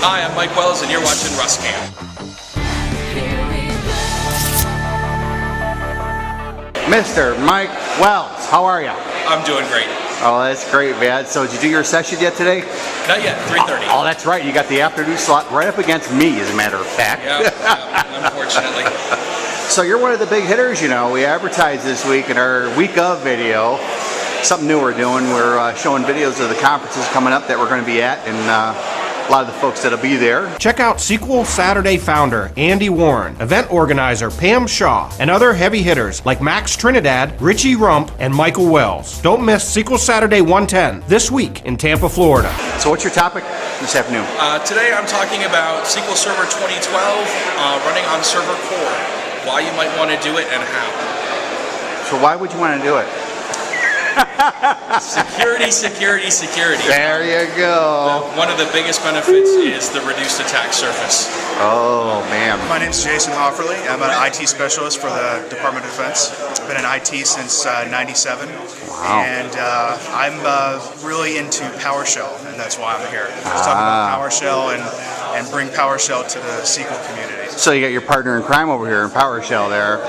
Hi, I'm Mike Wells, and you're watching Russ Cam. Mr. Mike Wells, how are you? I'm doing great. Oh, that's great, man. So did you do your session yet today? Not yet, 3:30. Oh, that's right. You got the afternoon slot right up against me, as a matter of fact. Yeah, unfortunately. So you're one of the big hitters, you know. We advertised this week in our week of video. Something new we're doing. We're showing videos of the conferences coming up that we're going to be at, and a lot of the folks that'll be there. Check out SQL Saturday founder Andy Warren, event organizer Pam Shaw, and other heavy hitters like Max Trinidad, Richie Rump, and Michael Wells. Don't miss SQL Saturday 110 this week in Tampa, Florida. So what's your topic this afternoon? Today I'm talking about SQL Server 2012 running on server core. Why you might want to do it and how. So why would you want to do it? Security, security, security. There you go. One of the biggest benefits is the reduced attack surface. Oh, man. My name is Jason Hofferle. I'm an IT specialist for the Department of Defense. I've been in IT since '97. Wow. And I'm really into PowerShell, and that's why I'm here. Let's talk about PowerShell and bring PowerShell to the SQL community. So you got your partner in crime over here in PowerShell there.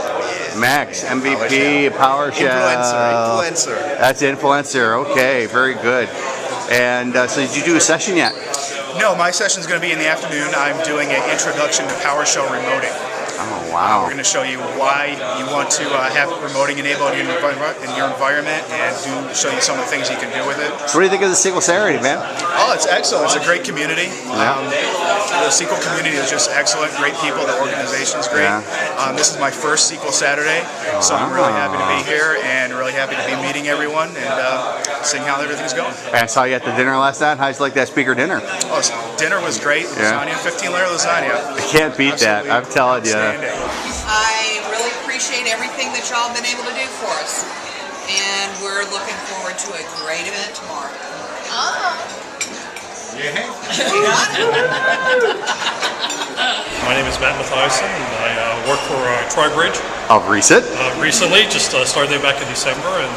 Max, MVP, PowerShell. Influencer. That's influencer. Okay, very good. And so did you do a session yet? No, my session's going to be in the afternoon. I'm doing an introduction to PowerShell remoting. Oh, wow. We're going to show you why you want to have remoting enabled in your environment, and show you some of the things you can do with it. So what do you think of the SQL Saturday, man? Oh, it's excellent. It's a great community. Yeah. The SQL community is just excellent. Great people. The organization's great. Yeah. This is my first SQL Saturday, so I'm really happy to be here and really happy to be meeting everyone and seeing how everything's going. I saw you at the dinner last night. How'd you like that speaker dinner? Oh, dinner was great. Lasagna, 15-layer lasagna. I can't beat that. I'm telling you. I really appreciate everything that y'all have been able to do for us, and we're looking forward to a great event tomorrow. My name is Mathiasen, and I work for Tribridge. Of recent? Recently, just started there back in December, and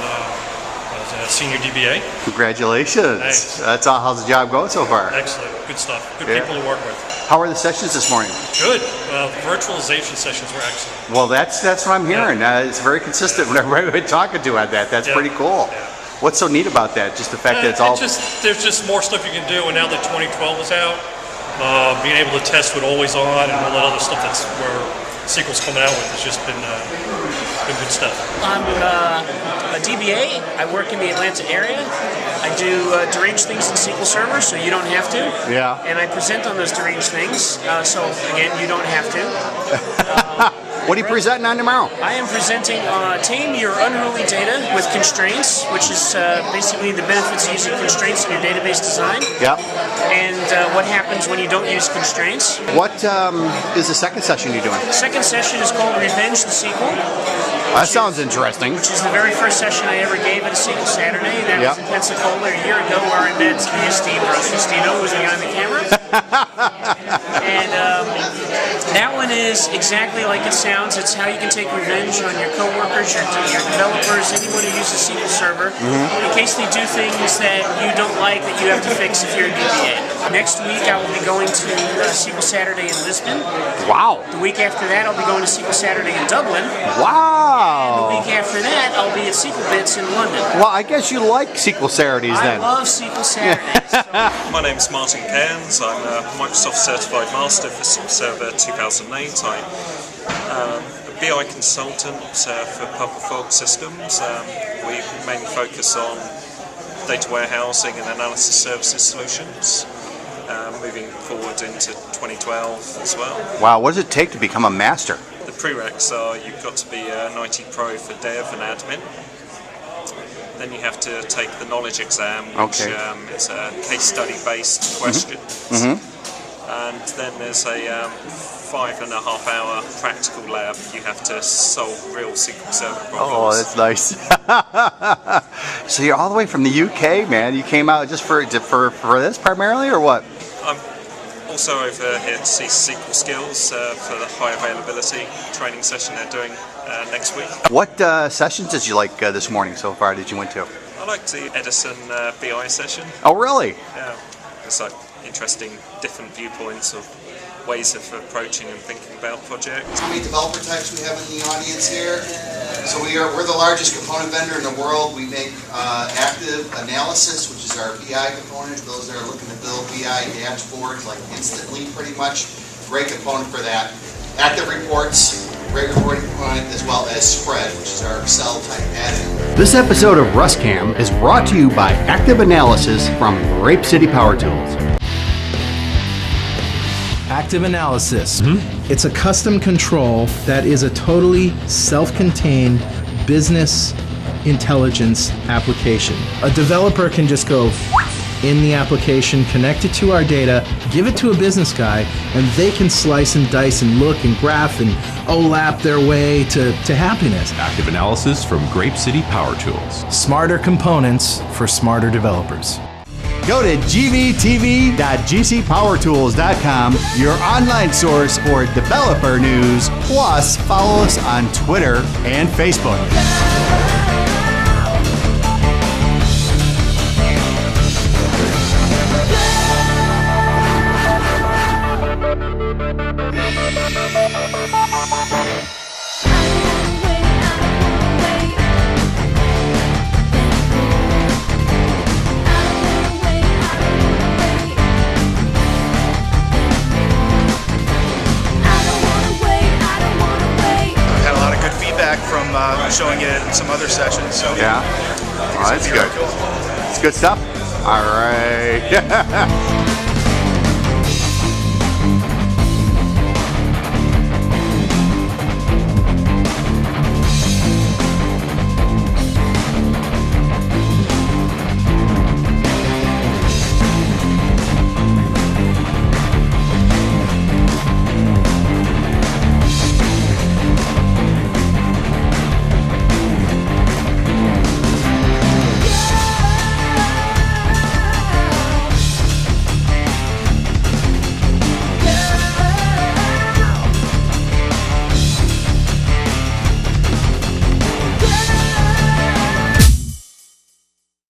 was a senior DBA. Congratulations. Thanks. That's all. How's the job going so far? Excellent. Good stuff. Good people to work with. How are the sessions this morning? Good. Virtualization sessions were excellent. Well, that's what I'm hearing. It's very consistent when everybody we're talking to at that. That's pretty cool. Yeah. What's so neat about that? Just the fact that it's all... There's just more stuff you can do, and now that 2012 is out, being able to test with always on and all that other stuff that's where SQL's coming out with has just been good stuff. I'm a DBA. I work in the Atlanta area. I do deranged things in SQL Server, so you don't have to. Yeah. And I present on those deranged things, so again, you don't have to. What are you presenting on tomorrow? I am presenting Tame Your Unruly Data with Constraints, which is basically the benefits of using constraints in your database design. Yep. And what happens when you don't use constraints. What is the second session you're doing? The second session is called Revenge the SQL. That sounds interesting. Which is the very first session I ever gave at a SQL Saturday. That was in Pensacola a year ago, where I met Steve Rostino, who was behind the camera. And that one is exactly like it sounds. It's how you can take revenge on your coworkers, your developers, anyone who uses SQL Server, in case they do things that you don't like that you have to fix if you're a DBA. Next week I will be going to SQL Saturday in Lisbon. Wow. The week after that I'll be going to SQL Saturday in Dublin. Wow. And the week after that I'll be at SQL Bits in London. Well, I guess you like SQL Saturdays then. I love SQL Saturdays. My name is Martin Cairns. I'm a Microsoft Certified Master for SQL Server 2008. I'm a BI consultant for Purple Volk Systems. We mainly focus on data warehousing and analysis services solutions, moving forward into 2012 as well. Wow, what does it take to become a master? The prereqs are you've got to be an IT pro for dev and admin. Then you have to take the knowledge exam, which is a case study based question. And then there's a 5.5 hour practical lab. You have to solve real SQL Server problems. Oh, that's nice. So you're all the way from the UK, man. You came out just for this primarily, or what? I'm also over here to see SQL Skills for the high availability training session they're doing next week. What sessions did you like this morning so far that you went to? I liked the Edison BI session. Oh, really? Yeah. So interesting different viewpoints of ways of approaching and thinking about projects. How many developer types we have in the audience here? So we're the largest component vendor in the world. We make ActiveAnalysis, which is our BI component. Those that are looking to build BI dashboards like instantly, pretty much. Great component for that. Active Reports, great reporting component, as well as Spread, which is our Excel type add-in. This episode of Russ Cam is brought to you by ActiveAnalysis from GrapeCity PowerTools. ActiveAnalysis. It's a custom control that is a totally self-contained business intelligence application. A developer can just go in the application, connect it to our data, give it to a business guy, and they can slice and dice and look and graph and OLAP their way to happiness. ActiveAnalysis from GrapeCity PowerTools. Smarter components for smarter developers. Go to gvtv.gcpowertools.com, your online source for developer news. Plus, follow us on Twitter and Facebook. From showing it at some other sessions. So yeah, I think that's good. cool. It's good stuff. All right.